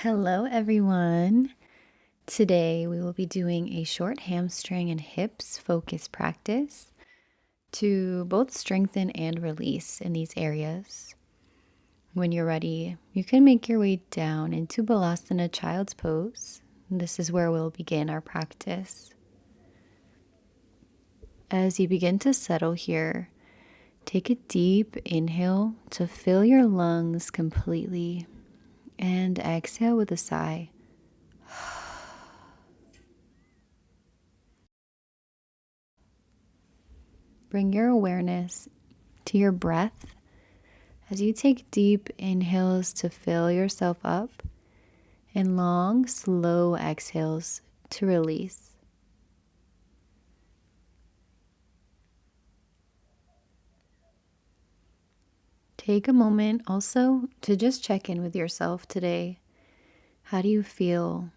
Hello, everyone. Today we will be doing a short hamstring and hips focus practice to both strengthen and release in these areas. When you're ready, you can make your way down into balasana, child's pose. This is where we'll begin our practice. As you begin to settle here, take a deep inhale to fill your lungs completely and exhale with a sigh. Bring your awareness to your breath as you take deep inhales to fill yourself up and long, slow exhales to release. Take a moment also to just check in with yourself today. How do you feel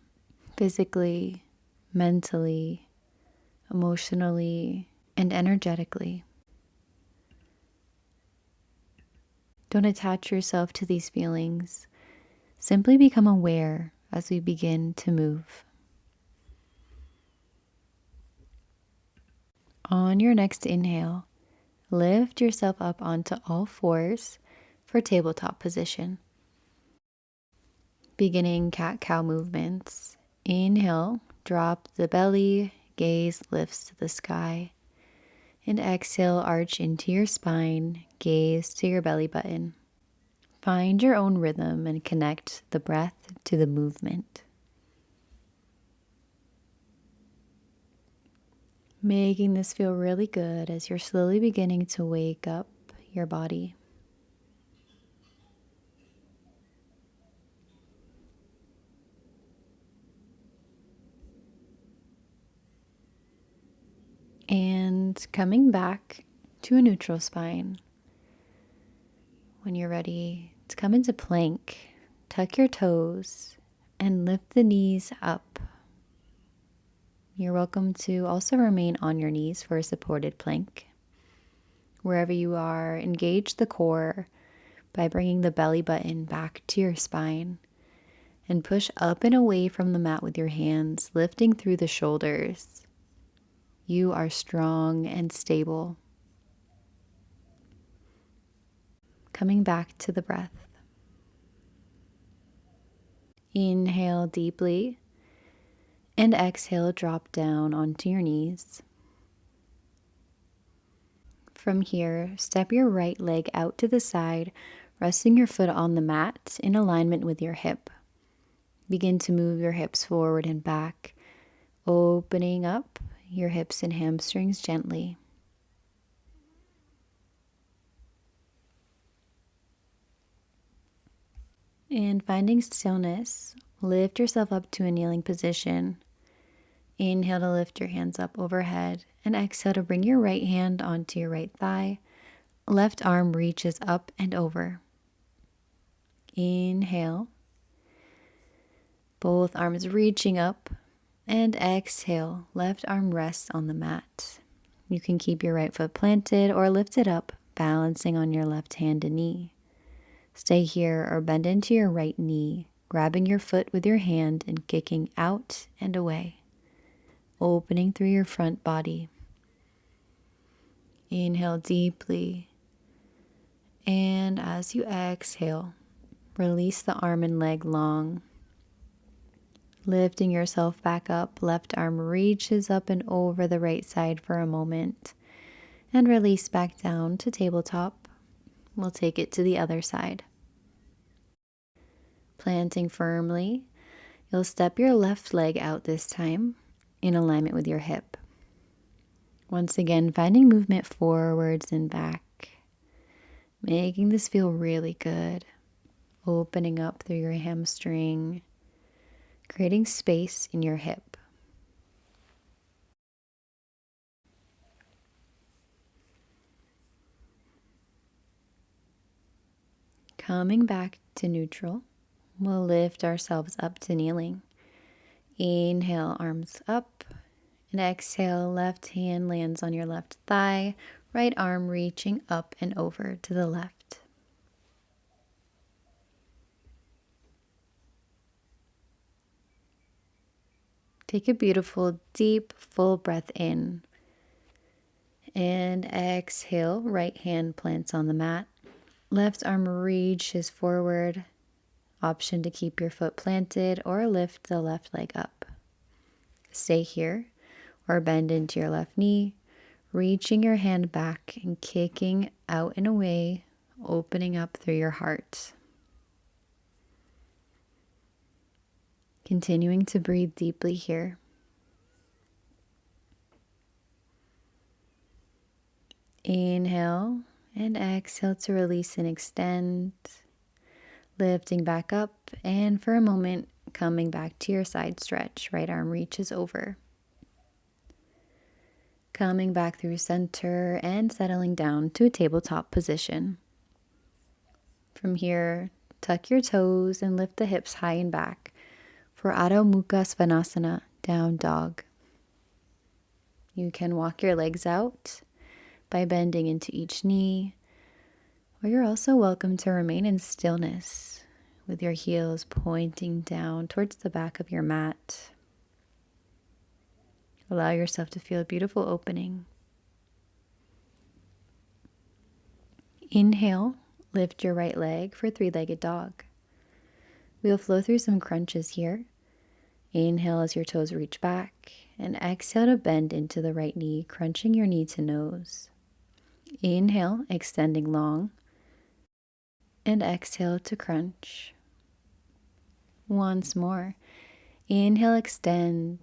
physically, mentally, emotionally, and energetically? Don't attach yourself to these feelings. Simply become aware as we begin to move. On your next inhale, lift yourself up onto all fours for tabletop position. Beginning cat-cow movements. Inhale, drop the belly, gaze lifts to the sky. And exhale, arch into your spine, gaze to your belly button. Find your own rhythm and connect the breath to the movement. Making this feel really good as you're slowly beginning to wake up your body. And coming back to a neutral spine. When you're ready to come into plank, tuck your toes and lift the knees up. You're welcome to also remain on your knees for a supported plank. Wherever you are, engage the core by bringing the belly button back to your spine and push up and away from the mat with your hands, lifting through the shoulders. You are strong and stable. Coming back to the breath. Inhale deeply and exhale, drop down onto your knees. From here, step your right leg out to the side, resting your foot on the mat in alignment with your hip. Begin to move your hips forward and back, opening up your hips and hamstrings gently. And finding stillness, lift yourself up to a kneeling position. Inhale to lift your hands up overhead and exhale to bring your right hand onto your right thigh. Left arm reaches up and over. Inhale. Both arms reaching up, and exhale. Left arm rests on the mat. You can keep your right foot planted or lift it up, balancing on your left hand and knee. Stay here or bend into your right knee, grabbing your foot with your hand and kicking out and away, opening through your front body. Inhale deeply, and as you exhale, release the arm and leg long. Lifting yourself back up, left arm reaches up and over the right side for a moment, and release back down to tabletop. We'll take it to the other side. Planting firmly, you'll step your left leg out this time in alignment with your hip. Once again, finding movement forwards and back, making this feel really good. Opening up through your hamstring, creating space in your hip. Coming back to neutral, we'll lift ourselves up to kneeling. Inhale, arms up, and exhale, left hand lands on your left thigh, right arm reaching up and over to the left. Take a beautiful, deep, full breath in. And exhale, right hand plants on the mat. Left arm reaches forward. Option to keep your foot planted or lift the left leg up. Stay here or bend into your left knee, reaching your hand back and kicking out and away, opening up through your heart. Continuing to breathe deeply here. Inhale and exhale to release and extend. Lifting back up and for a moment coming back to your side stretch. Right arm reaches over. Coming back through center and settling down to a tabletop position. From here, tuck your toes and lift the hips high and back for ardho muhka svanasana, down dog. You can walk your legs out by bending into each knee, or you're also welcome to remain in stillness with your heels pointing down towards the back of your mat. Allow yourself to feel a beautiful opening. Inhale, lift your right leg for three-legged dog. We'll flow through some crunches here. Inhale as your toes reach back, and exhale to bend into the right knee, crunching your knee to nose. Inhale, extending long, and exhale to crunch. Once more. Inhale, extend,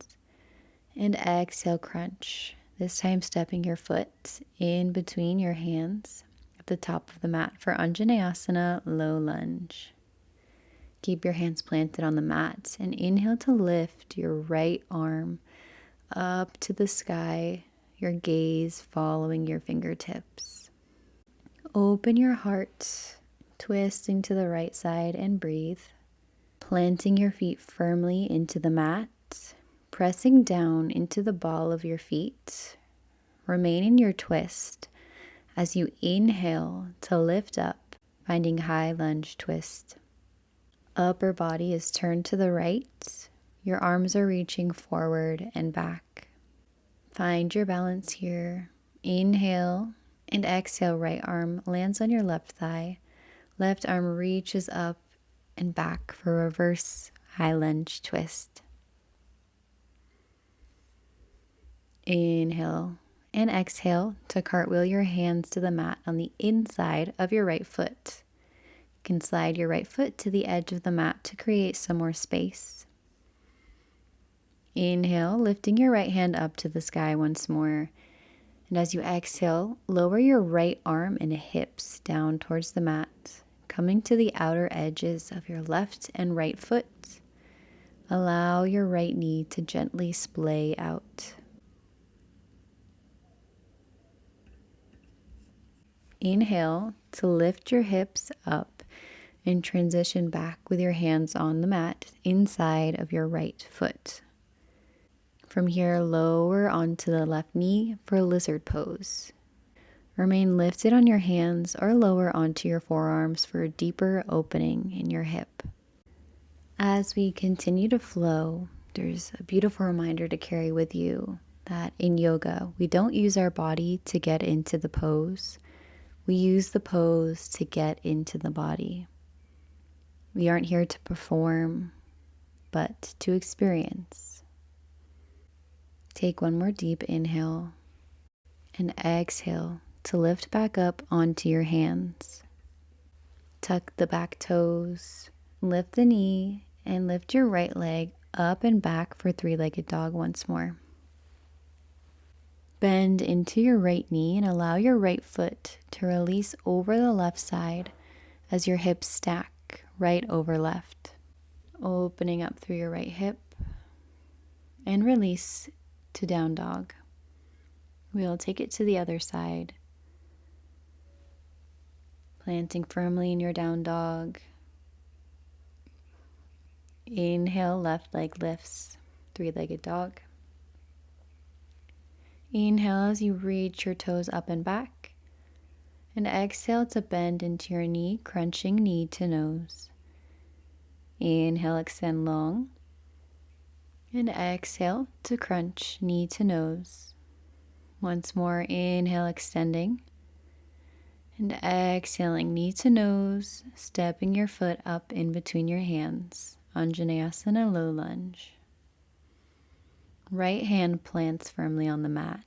and exhale, crunch. This time stepping your foot in between your hands at the top of the mat for anjaneyasana, low lunge. Keep your hands planted on the mat and inhale to lift your right arm up to the sky, your gaze following your fingertips. Open your heart, twisting to the right side and breathe. Planting your feet firmly into the mat, pressing down into the ball of your feet. Remain in your twist as you inhale to lift up, finding high lunge twist. Upper body is turned to the right. Your arms are reaching forward and back. Find your balance here. Inhale and exhale, right arm lands on your left thigh. Left arm reaches up and back for reverse high lunge twist. Inhale and exhale to cartwheel your hands to the mat on the inside of your right foot. You can slide your right foot to the edge of the mat to create some more space. Inhale, lifting your right hand up to the sky once more. And as you exhale, lower your right arm and hips down towards the mat, coming to the outer edges of your left and right foot. Allow your right knee to gently splay out. Inhale to lift your hips up and transition back with your hands on the mat inside of your right foot. From here, lower onto the left knee for lizard pose. Remain lifted on your hands or lower onto your forearms for a deeper opening in your hip. As we continue to flow, there's a beautiful reminder to carry with you that in yoga, we don't use our body to get into the pose. We use the pose to get into the body. We aren't here to perform, but to experience. Take one more deep inhale and exhale to lift back up onto your hands. Tuck the back toes, lift the knee, and lift your right leg up and back for three-legged dog once more. Bend into your right knee and allow your right foot to release over the left side as your hips stack right over left. Opening up through your right hip and release to down dog. We'll take it to the other side. Planting firmly in your down dog. Inhale, left leg lifts, three-legged dog. Inhale as you reach your toes up and back. And exhale to bend into your knee, crunching knee to nose. Inhale, extend long. And exhale to crunch knee to nose. Once more, inhale, extending. And exhaling, knee to nose, stepping your foot up in between your hands. Anjaneyasana, low lunge. Right hand plants firmly on the mat.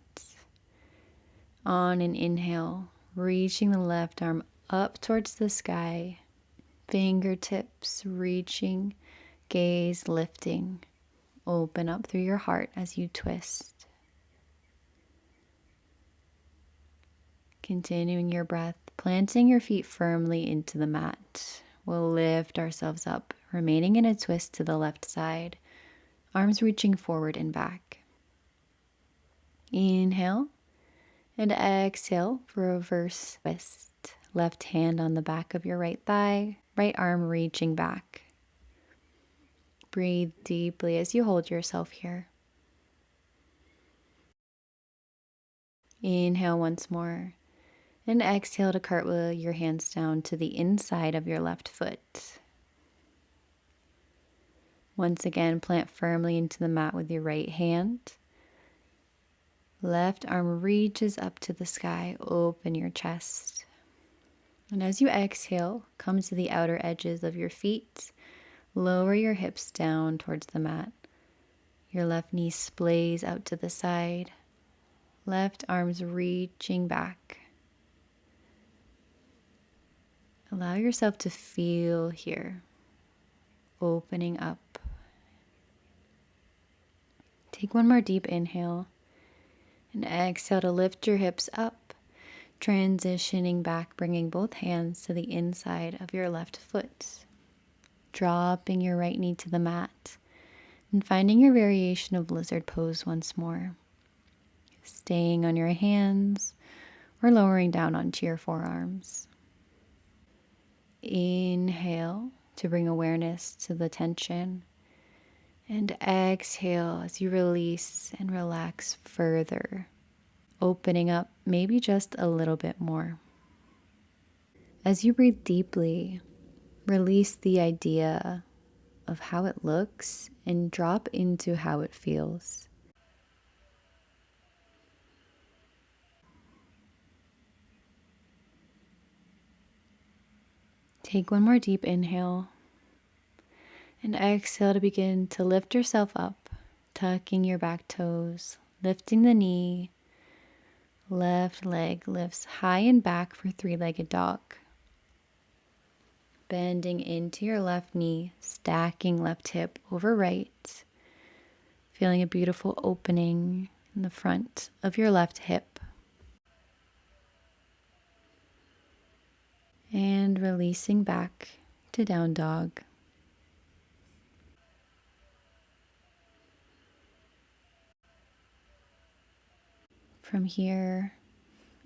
On an inhale, reaching the left arm up towards the sky. Fingertips reaching, gaze lifting. Open up through your heart as you twist. Continuing your breath, planting your feet firmly into the mat. We'll lift ourselves up, remaining in a twist to the left side, arms reaching forward and back. Inhale and exhale for a reverse twist. Left hand on the back of your right thigh, right arm reaching back. Breathe deeply as you hold yourself here. Inhale once more. And exhale to cartwheel your hands down to the inside of your left foot. Once again, plant firmly into the mat with your right hand. Left arm reaches up to the sky. Open your chest. And as you exhale, come to the outer edges of your feet. Lower your hips down towards the mat. Your left knee splays out to the side. Left arms reaching back. Allow yourself to feel here, opening up. Take one more deep inhale and exhale to lift your hips up, transitioning back, bringing both hands to the inside of your left foot, dropping your right knee to the mat, and finding your variation of lizard pose once more, staying on your hands or lowering down onto your forearms. Inhale to bring awareness to the tension, and exhale as you release and relax further, opening up maybe just a little bit more. As you breathe deeply, release the idea of how it looks and drop into how it feels. Take one more deep inhale and exhale to begin to lift yourself up, tucking your back toes, lifting the knee. Left leg lifts high and back for three-legged dog. Bending into your left knee, stacking left hip over right. Feeling a beautiful opening in the front of your left hip. And releasing back to down dog. From here,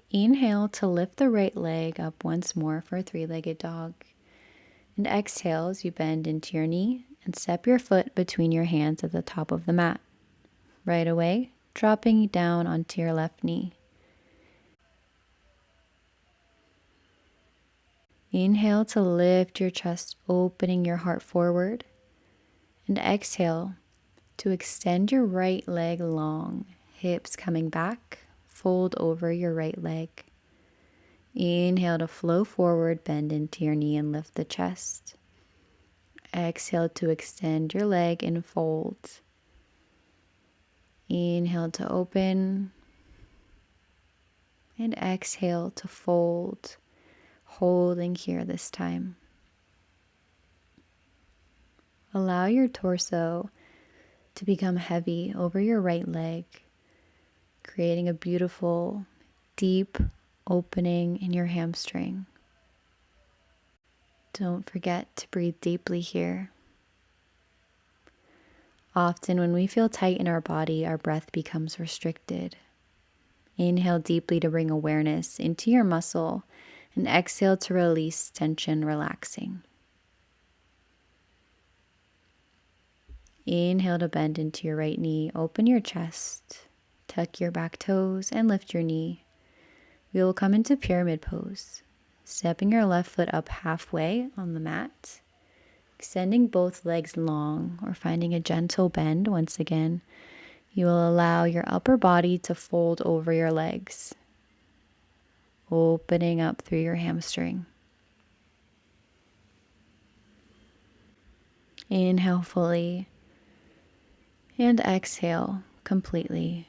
inhale to lift the right leg up once more for a three-legged dog. And exhale as you bend into your knee and step your foot between your hands at the top of the mat. Right away, dropping down onto your left knee. Inhale to lift your chest, opening your heart forward. And exhale to extend your right leg long, hips coming back, fold over your right leg. Inhale to flow forward, bend into your knee and lift the chest. Exhale to extend your leg and fold. Inhale to open. And exhale to fold, holding here this time. Allow your torso to become heavy over your right leg, creating a beautiful, deep opening in your hamstring. Don't forget to breathe deeply here. Often when we feel tight in our body, our breath becomes restricted. Inhale deeply to bring awareness into your muscle, and exhale to release tension, relaxing. Inhale to bend into your right knee, open your chest, tuck your back toes, and lift your knee. We will come into pyramid pose, stepping your left foot up halfway on the mat, Extending both legs long or finding a gentle bend once again, you will allow your upper body to fold over your legs, opening up through your hamstring. Inhale fully and exhale completely.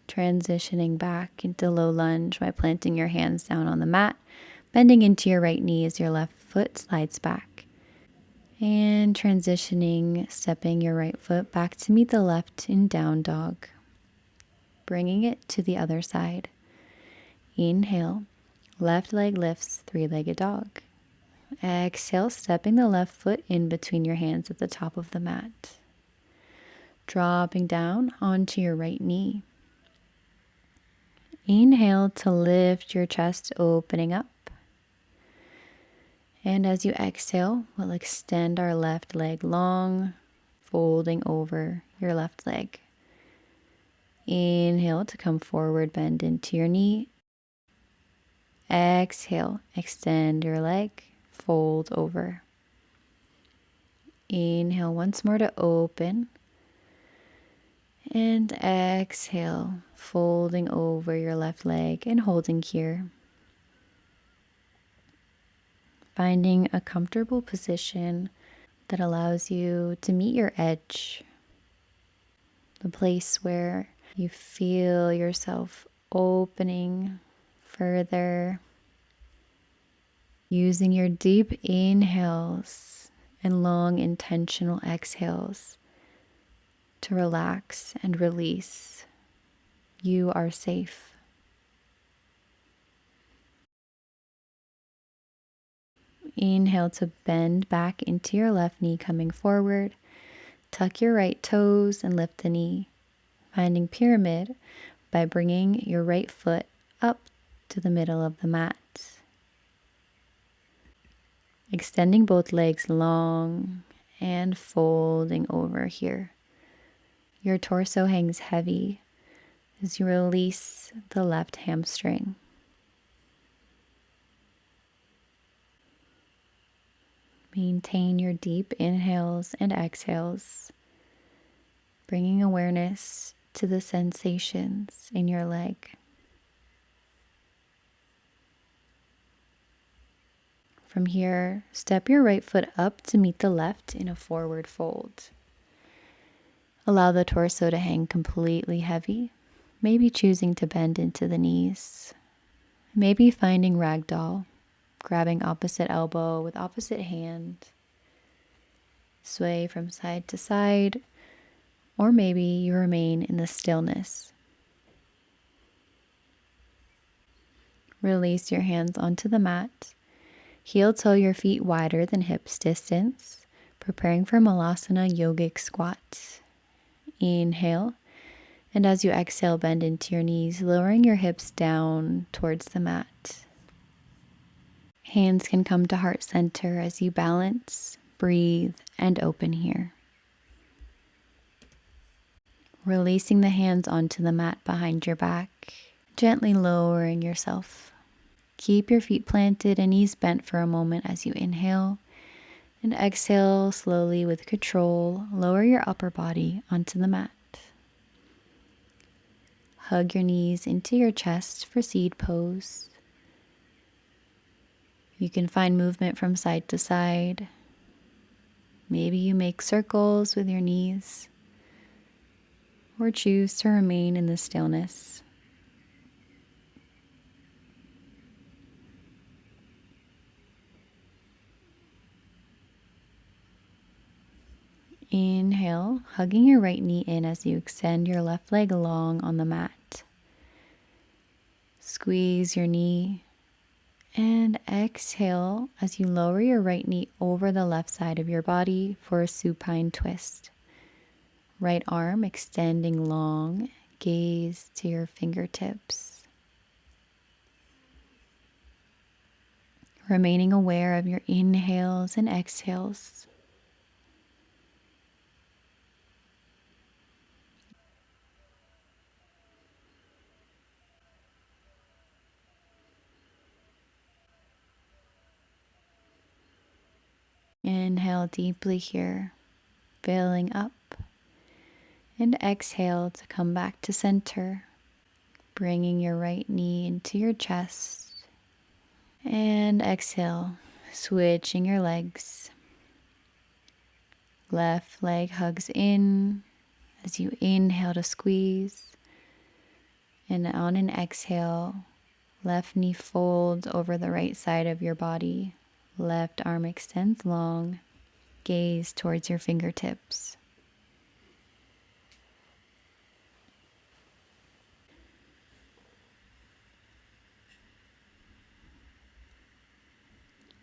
Transitioning back into low lunge by planting your hands down on the mat, bending into your right knee as your left foot slides back. And transitioning, stepping your right foot back to meet the left in down dog. Bringing it to the other side. Inhale, left leg lifts, three-legged dog. Exhale, stepping the left foot in between your hands at the top of the mat. Dropping down onto your right knee. Inhale to lift your chest, opening up. And as you exhale, we'll extend our left leg long, folding over your left leg. Inhale to come forward, bend into your knee. Exhale, extend your leg, fold over. Inhale once more to open. And exhale, folding over your left leg and holding here. Finding a comfortable position that allows you to meet your edge. The place where you feel yourself opening further. Using your deep inhales and long intentional exhales to relax and release. You are safe. Inhale to bend back into your left knee, coming forward. Tuck your right toes and lift the knee. Finding pyramid by bringing your right foot up to the middle of the mat. Extending both legs long and folding over here. Your torso hangs heavy as you release the left hamstring. Maintain your deep inhales and exhales, bringing awareness to the sensations in your leg. From here, step your right foot up to meet the left in a forward fold. Allow the torso to hang completely heavy, maybe choosing to bend into the knees. Maybe finding ragdoll, grabbing opposite elbow with opposite hand. Sway from side to side, or maybe you remain in the stillness. Release your hands onto the mat. Heel toe your feet wider than hips distance, preparing for malasana yogic squat. Inhale, and as you exhale, bend into your knees, lowering your hips down towards the mat. Hands can come to heart center as you balance, breathe, and open here. Releasing the hands onto the mat behind your back, gently lowering yourself. Keep your feet planted and knees bent for a moment as you inhale, and exhale slowly with control. Lower your upper body onto the mat. Hug your knees into your chest for seed pose. You can find movement from side to side. Maybe you make circles with your knees, or choose to remain in the stillness. Inhale, hugging your right knee in as you extend your left leg long on the mat. Squeeze your knee and exhale as you lower your right knee over the left side of your body for a supine twist. Right arm extending long, gaze to your fingertips. Remaining aware of your inhales and exhales. Inhale deeply here, filling up. And exhale to come back to center, bringing your right knee into your chest. And exhale, switching your legs. Left leg hugs in as you inhale to squeeze. And on an exhale, left knee folds over the right side of your body. Left arm extends long. Gaze towards your fingertips.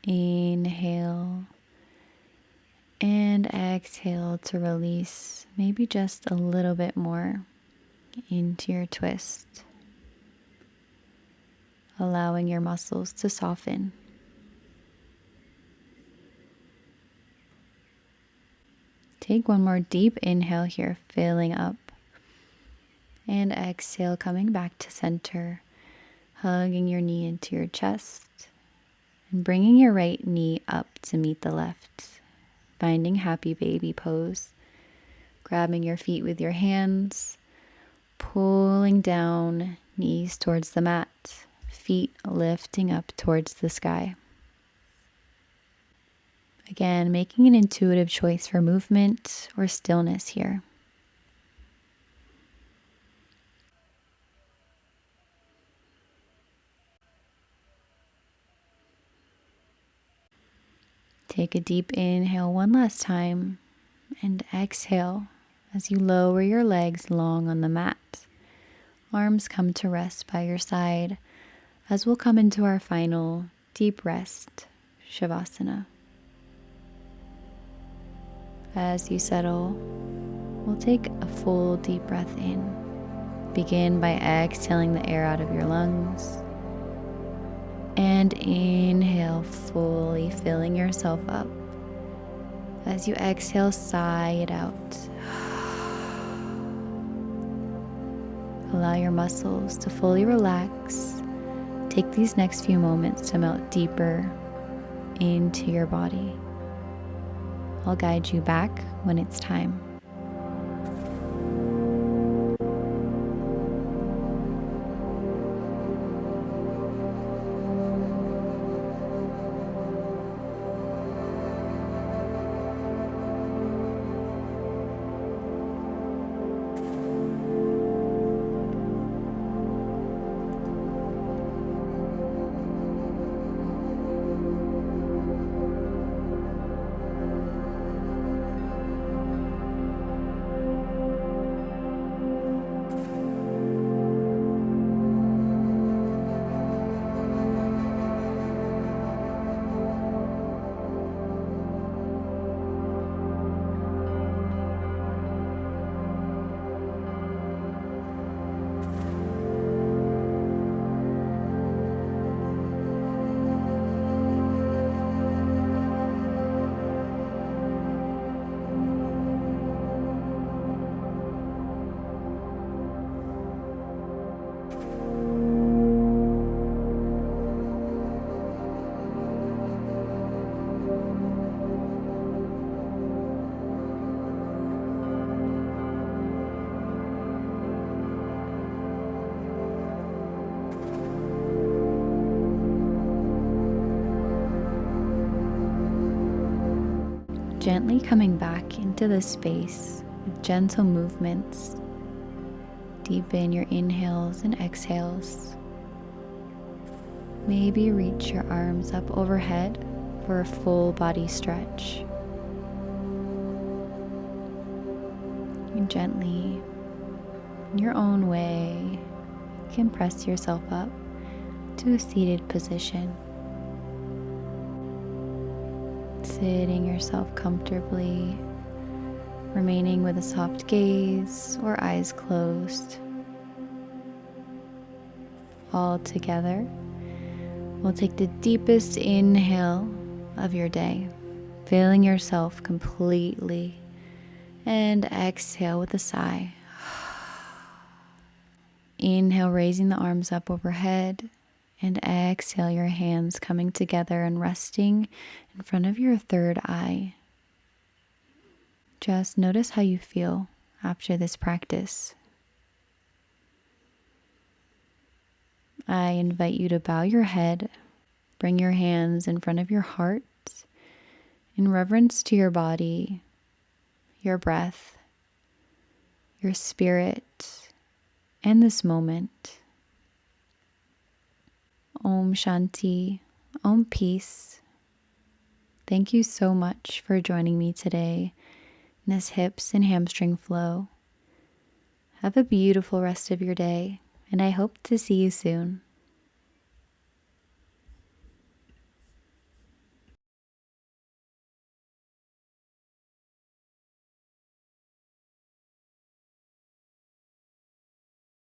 Inhale and exhale to release maybe just a little bit more into your twist, allowing your muscles to soften. Take one more deep inhale here, filling up, and exhale, coming back to center, hugging your knee into your chest, and bringing your right knee up to meet the left, finding happy baby pose, grabbing your feet with your hands, pulling down, knees towards the mat, feet lifting up towards the sky. Again, making an intuitive choice for movement or stillness here. Take a deep inhale one last time and exhale as you lower your legs long on the mat. Arms come to rest by your side as we'll come into our final deep rest, Shavasana. As you settle, we'll take a full deep breath in. Begin by exhaling the air out of your lungs. And inhale, fully filling yourself up. As you exhale, sigh it out. Allow your muscles to fully relax. Take these next few moments to melt deeper into your body. I'll guide you back when it's time. Gently coming back into the space with gentle movements. Deepen your inhales and exhales. Maybe reach your arms up overhead for a full body stretch. And gently, in your own way, you can press yourself up to a seated position. Sitting yourself comfortably, remaining with a soft gaze or eyes closed. All together, we'll take the deepest inhale of your day, filling yourself completely, and exhale with a sigh. Inhale, raising the arms up overhead, And exhale your hands coming together and resting in front of your third eye. Just notice how you feel after this practice. I invite you to bow your head, bring your hands in front of your heart in reverence to your body, your breath, your spirit, and this moment. Om Shanti, Om Peace. Thank you so much for joining me today in this hips and hamstring flow. Have a beautiful rest of your day, and I hope to see you soon.